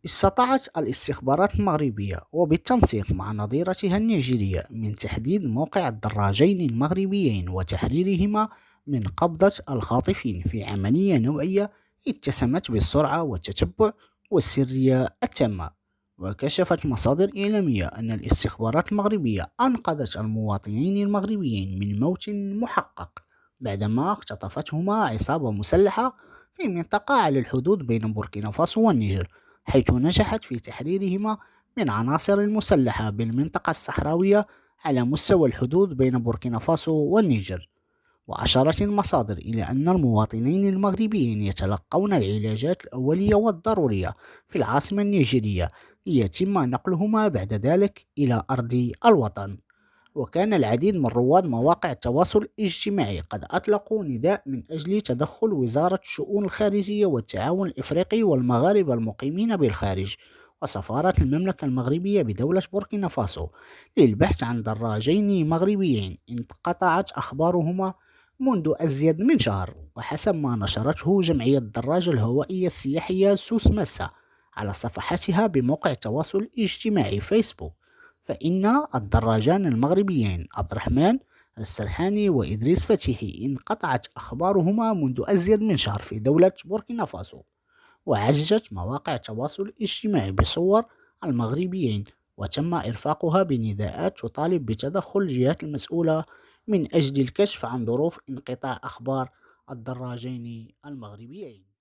استطاعت الاستخبارات المغربية وبالتنسيق مع نظيرتها النيجيرية من تحديد موقع الدراجين المغربيين وتحريرهما من قبضة الخاطفين في عملية نوعية اتسمت بالسرعة والتتبع والسرية التامة. وكشفت مصادر إعلامية أن الاستخبارات المغربية أنقذت المواطنين المغربيين من موت محقق بعدما اختطفتهما عصابة مسلحة في منطقة على الحدود بين بوركينا فاسو والنيجر، حيث نجحت في تحريرهما من عناصر المسلحة بالمنطقة الصحراوية على مستوى الحدود بين بوركينا فاسو والنيجر. وأشارت المصادر إلى أن المواطنين المغربيين يتلقون العلاجات الأولية والضرورية في العاصمة النيجيرية ليتم نقلهما بعد ذلك إلى أرض الوطن. وكان العديد من رواد مواقع التواصل الاجتماعي قد أطلقوا نداء من أجل تدخل وزارة الشؤون الخارجية والتعاون الإفريقي والمغاربة المقيمين بالخارج وسفارة المملكة المغربية بدولة بوركينا فاسو للبحث عن دراجين مغربيين انقطعت أخبارهما منذ أزيد من شهر. وحسب ما نشرته جمعية الدراجة الهوائية السياحية سوس ماسا على صفحتها بموقع التواصل الاجتماعي فيسبوك، فإن الدراجان المغربيين عبد الرحمن السرحاني وإدريس فتيحي انقطعت أخبارهما منذ أزيد من شهر في دولة بوركينا فاسو. وعززت مواقع التواصل الاجتماعي بصور المغربيين وتم إرفاقها بنداءات تطالب بتدخل الجهات المسؤولة من أجل الكشف عن ظروف انقطاع أخبار الدراجين المغربيين.